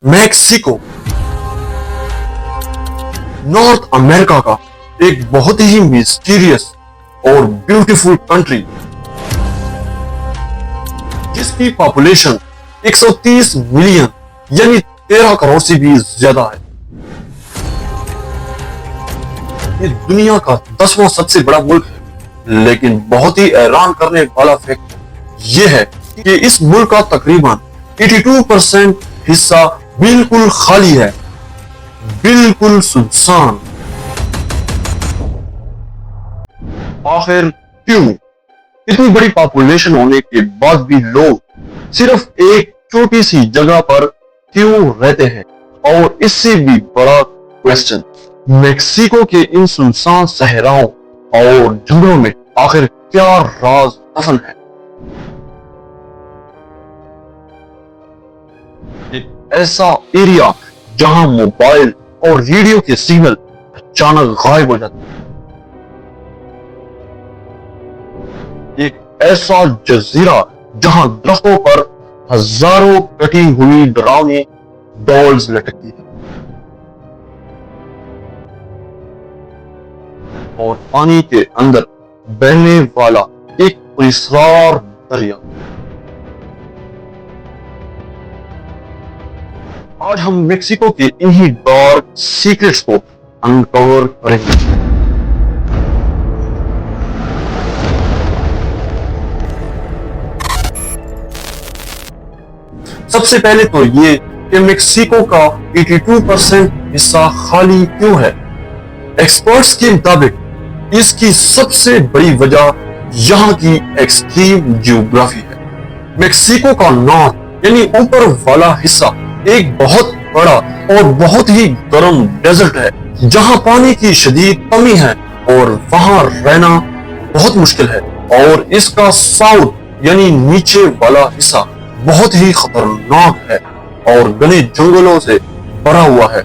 Mexico north America का एक बहुत ही मिस्टीरियस और ब्यूटीफुल कंट्री, जिसकी पॉपुलेशन 130 मिलियन यानी 13 करोड़ से भी ज्यादा है। ये दुनिया का 10वां सबसे बड़ा मुल्क है, लेकिन बहुत ही हैरान करने वाला फैक्ट ये है कि इस मुल्क का तकरीबन 82% हिस्सा बिल्कुल खाली है, बिल्कुल सुनसान। आखिर क्यों? इतनी बड़ी पॉपुलेशन होने के बाद भी लोग सिर्फ एक छोटी सी जगह पर क्यों रहते हैं? और इससे भी बड़ा क्वेश्चन, मेक्सिको के इन सुनसान सहराओं और जंगलों में आखिर क्या राज दफन है? एक ऐसा एरिया जहां मोबाइल और रेडियो के सिग्नल अचानक गायब हो जाते हैं, एक ऐसा जजीरा जहां दरख्तों पर हजारों कटी हुई डरावनी डॉल्स लटकती है, और पानी के अंदर बहने वाला एक पुरस्कार दरिया। आज हम मेक्सिको के इन्हीं डार्क सीक्रेट्स को अनकवर करेंगे। सबसे पहले तो ये कि मेक्सिको का 82% हिस्सा खाली क्यों है? एक्सपर्ट्स के मुताबिक इसकी सबसे बड़ी वजह यहाँ की एक्सट्रीम जियोग्राफी है। मेक्सिको का नॉर्थ यानी ऊपर वाला हिस्सा एक बहुत बड़ा और बहुत ही गर्म डेजर्ट है, जहाँ पानी की शदीद कमी है और वहाँ रहना बहुत मुश्किल है। और इसका साउथ यानी नीचे वाला हिस्सा बहुत ही खतरनाक है और घने जंगलों से भरा हुआ है।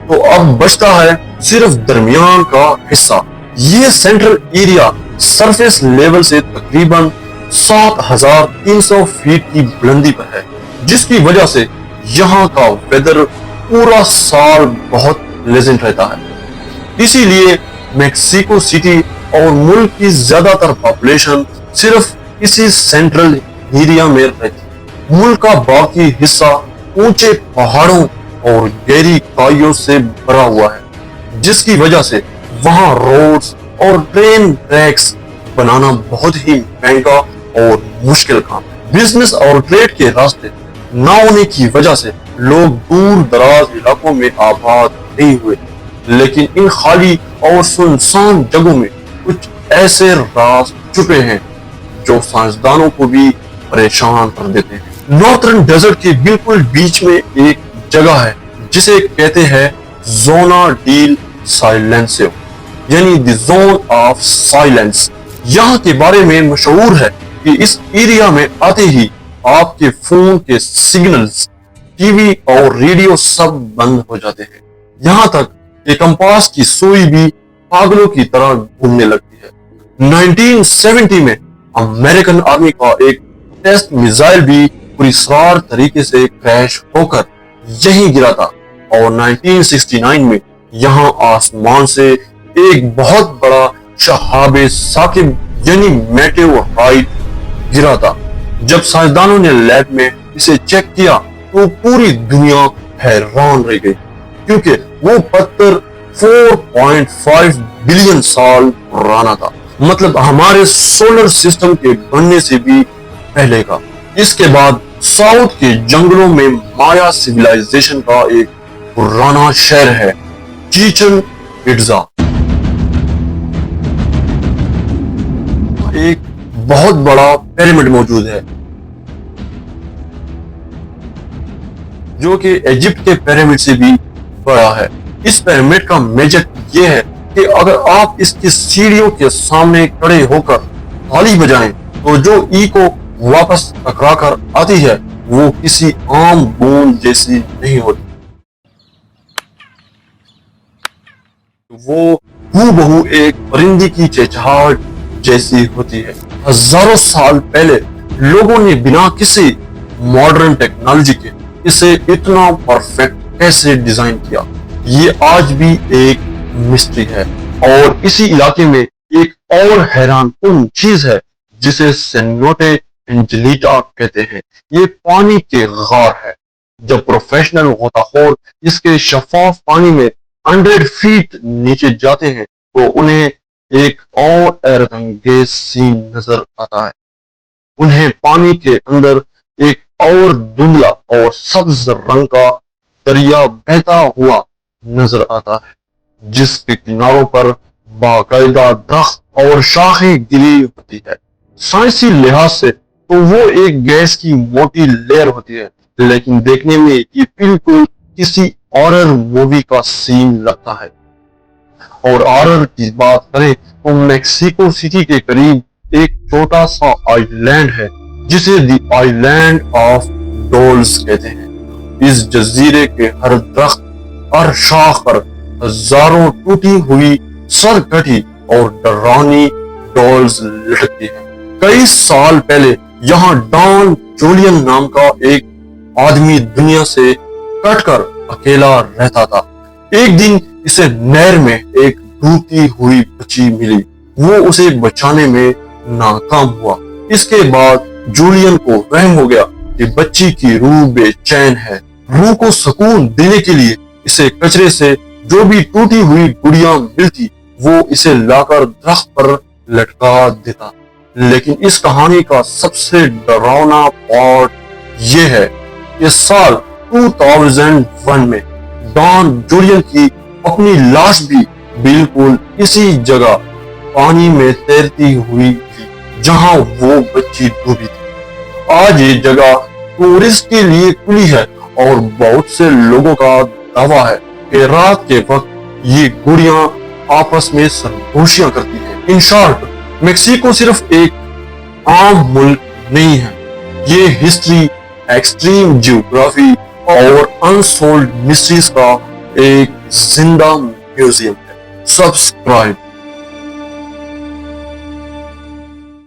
तो अब बचता है सिर्फ दरमियान का हिस्सा। ये सेंट्रल एरिया सरफेस लेवल से तकरीबन 7300 फीट की बुलंदी पर है, जिसकी वजह से यहाँ का वेदर पूरा साल बहुत प्लेजेंट रहता है। इसीलिए मेक्सिको सिटी और मुल्क की ज्यादातर पॉपुलेशन सिर्फ इसी सेंट्रल एरिया में रहती है। मुल्क का बाकी हिस्सा ऊंचे पहाड़ों और गहरी खाइयों से भरा हुआ है, जिसकी वजह से वहाँ रोड्स और ट्रेन ट्रैक्स बनाना बहुत ही महंगा और मुश्किल काम है। बिजनेस और ट्रेड के रास्ते न होने की वजह से लोग दूर दराज इलाकों में आबाद नहीं हुए, लेकिन इन खाली और सुनसान जगहों में कुछ ऐसे राज छुपे हैं जो साइंसदानों को भी परेशान कर देते हैं। नॉर्थर्न डेजर्ट के बिल्कुल बीच में एक जगह है जिसे कहते हैं जोना डील साइलेंसियो यानी द जोन ऑफ साइलेंस। यहाँ के बारे में मशहूर है कि इस एरिया में आते ही आपके फोन के सिग्नल्स, टीवी और रेडियो सब बंद हो जाते हैं। यहाँ तक कि कंपास की सुई भी पागलों की तरह घूमने लगती है। 1970 में अमेरिकन आर्मी का एक टेस्ट मिसाइल भी पुरस्कार तरीके से क्रैश होकर यहीं गिरा था, और 1969 में यहाँ आसमान से एक बहुत बड़ा शहाबे साकिब यानी मेटेओराइट गिरा था। जब साइंसदानों ने लैब में इसे चेक किया तो पूरी दुनिया हैरान रह गई, क्योंकि वो पत्थर 4.5 बिलियन साल पुराना था, मतलब हमारे सोलर सिस्टम के बनने से भी पहले का। इसके बाद साउथ के जंगलों में माया सिविलाइजेशन का एक पुराना शहर है चिचन इट्जा। एक बहुत बड़ा पिरामिड मौजूद है जो कि इजिप्ट के पिरामिड से भी बड़ा है। इस पिरामिड का मैजिक ये है कि अगर आप इसकी सीढ़ियों के सामने खड़े होकर ताली बजाएं तो जो ई को वापस टकरा कर आती है वो किसी आम बूंद जैसी नहीं होती, वो हूबहू एक परिंदे की चहचहाहट जैसी होती है। हजारों साल पहले लोगों ने बिना किसी मॉडर्न टेक्नोलॉजी के इसे इतना परफेक्ट कैसे डिजाइन किया, ये आज भी एक मिस्ट्री है। और इसी इलाके में एक और हैरान कुन चीज है जिसे सेनोटे एंजेलिटा कहते हैं। ये पानी के गार है। जब प्रोफेशनल गोताखोर इसके शफाफ पानी में 100 फीट नीचे जाते हैं तो उन्हें एक और हैरत अंगेज सीन नजर आता है। उन्हें पानी के अंदर एक और धुंधला और सब्ज रंग का दरिया बहता हुआ नजर आता है, जिसके किनारों पर बाकायदा दरख्त और शाखें गिरी होती है। साइंसी लिहाज से तो वो एक गैस की मोटी लेयर होती है, लेकिन देखने में ये बिल्कुल किसी हॉरर मूवी का सीन लगता है। और हॉरर की बात करें तो मेक्सिको सिटी के करीब एक छोटा सा आइलैंड है जिसे द आइलैंड ऑफ डॉल्स कहते हैं। इस जजीरे के हर दरख्त, हर शाख पर हजारों टूटी हुई, सरकटी और डरावनी डॉल्स लटकती हैं। कई साल पहले यहाँ डॉन जूलियन नाम का एक आदमी दुनिया से कटकर अकेला रहता था। एक दिन इसे नहर में एक डूबती हुई बच्ची मिली। वो उसे बचाने में नाकाम हुआ। इसके बाद जूलियन को वहम हो गया कि बच्ची की रूह बेचैन है। रूह को सुकून देने के लिए इसे कचरे से जो भी टूटी हुई गुड़िया मिलती वो इसे लाकर दरख्त पर लटका देता। लेकिन इस कहानी का सबसे डरावना पार्ट ये है कि साल 2001 में डॉन जूलियन की अपनी लाश भी बिल्कुल इसी जगह पानी में तैरती हुई थी जहां वो बच्ची डूबी थी। आज ये जगह टूरिस्ट के लिए खुली है और बहुत से लोगों का दावा है कि रात के वक्त ये गुड़ियां आपस में सरगोशियां करती हैं। इन शॉर्ट, मेक्सिको सिर्फ एक आम मुल्क नहीं है, ये हिस्ट्री, एक्सट्रीम जियोग्राफी और अनसोल्ड मिस्ट्रीज का एक जिंदा म्यूजियम है। सब्सक्राइब